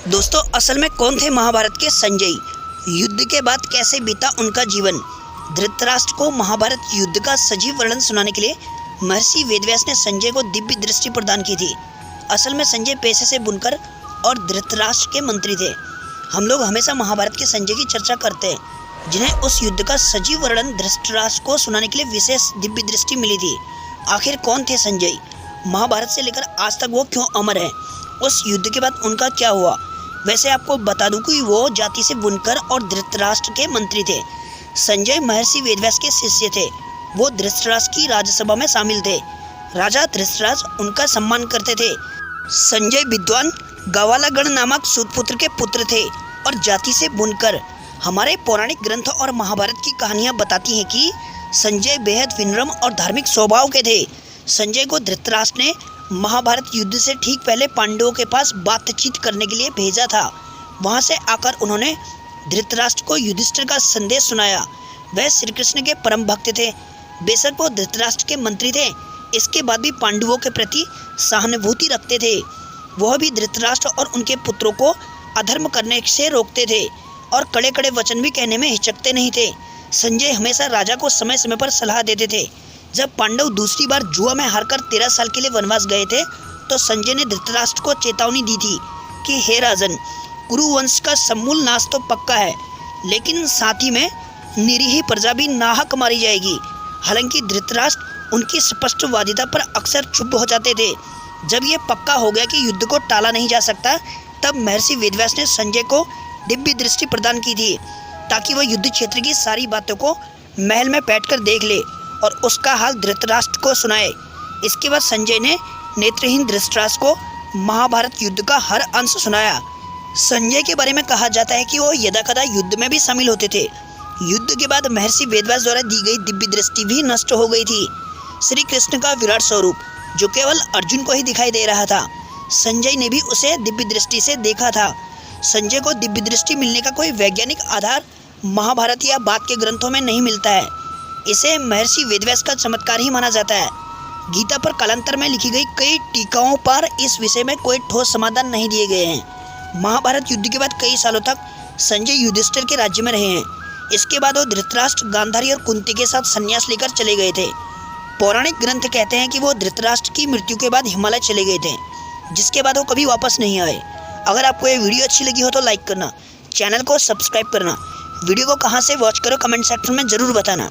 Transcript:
दोस्तों, असल में कौन थे महाभारत के संजय? युद्ध के बाद कैसे बीता उनका जीवन? धृतराष्ट्र को महाभारत युद्ध का सजीव वर्णन सुनाने के लिए महर्षि वेदव्यास ने संजय को दिव्य दृष्टि प्रदान की थी। असल में संजय पेशे से बुनकर और धृतराष्ट्र के मंत्री थे। हम लोग हमेशा महाभारत के संजय की चर्चा करते हैं, जिन्हें उस युद्ध का सजीव वर्णन धृतराष्ट्र को सुनाने के लिए विशेष दिव्य दृष्टि मिली थी। आखिर कौन थे संजय? महाभारत से लेकर आज तक वो क्यों अमर है? उस युद्ध के बाद उनका क्या हुआ? वैसे आपको बता दूं कि वो जाति से बुनकर और धृतराष्ट्र के मंत्री थे। संजय महर्षि वेदव्यास के शिष्य थे। वो धृतराष्ट्र की राज्यसभा में शामिल थे। राजा धृतराष्ट्र उनका सम्मान करते थे। संजय विद्वान गवालागण नामक सूतपुत्र के पुत्र थे और जाति से बुनकर। हमारे पौराणिक ग्रंथ और महाभारत की कहानियां बताती हैं कि संजय बेहद विनम्र और धार्मिक स्वभाव के थे। संजय को धृतराष्ट्र ने महाभारत युद्ध से ठीक पहले पांडवों के पास बातचीत करने के लिए भेजा था। वहां से आकर उन्होंने धृतराष्ट्र को युधिष्ठिर का संदेश सुनाया। वह श्री कृष्ण के परम भक्त थे। बेशक वो धृतराष्ट्र के मंत्री थे, इसके बाद भी पांडवों के प्रति सहानुभूति रखते थे। वह भी धृतराष्ट्र और उनके पुत्रों को अधर्म करने से रोकते थे और कड़े कड़े वचन भी कहने में हिचकते नहीं थे। संजय हमेशा राजा को समय समय पर सलाह देते थे। जब पांडव दूसरी बार जुआ में हारकर 13 साल के लिए वनवास गए थे, तो संजय ने धृतराष्ट्र को चेतावनी दी थी कि हे राजन, कुरुवंश का समूल नाश तो पक्का है, लेकिन साथ ही में निरीह प्रजा भी नाहक मारी जाएगी। हालांकि धृतराष्ट्र उनकी स्पष्टवादिता पर अक्सर चुप हो जाते थे। जब ये पक्का हो गया कि युद्ध को टाला नहीं जा सकता, तब महर्षि वेदव्यास ने संजय को दिव्य दृष्टि प्रदान की थी, ताकि वह युद्ध क्षेत्र की सारी बातों को महल में बैठकर देख ले और उसका हाल धृतराष्ट्र को सुनाए। इसके बाद संजय ने नेत्रहीन धृतराष्ट्र को महाभारत युद्ध का हर अंश सुनाया। संजय के बारे में कहा जाता है कि वो यदाकदा युद्ध में भी शामिल होते थे। युद्ध के बाद महर्षि वेदव्यास द्वारा दी गई दिव्य दृष्टि भी नष्ट हो गई थी। श्री कृष्ण का विराट स्वरूप जो केवल अर्जुन को ही दिखाई दे रहा था, संजय ने भी उसे दिव्य दृष्टि से देखा था। संजय को दिव्य दृष्टि मिलने का कोई वैज्ञानिक आधार महाभारत या बाद के ग्रंथों में नहीं मिलता है। इसे महर्षि वेदव्यास का चमत्कार ही माना जाता है। गीता पर कालांतर में लिखी गई कई टीकाओं पर इस विषय में कोई ठोस समाधान नहीं दिए गए हैं। महाभारत युद्ध के बाद कई सालों तक संजय युधिष्ठिर के राज्य में रहे हैं। इसके बाद वो धृतराष्ट्र, गांधारी और कुंती के साथ संन्यास लेकर चले गए थे। पौराणिक ग्रंथ कहते हैं कि वो धृतराष्ट्र की मृत्यु के बाद हिमालय चले गए थे, जिसके बाद वो कभी वापस नहीं आए। अगर आपको ये वीडियो अच्छी लगी हो तो लाइक करना, चैनल को सब्सक्राइब करना। वीडियो को कहाँ से वॉच करो कमेंट सेक्शन में ज़रूर बताना।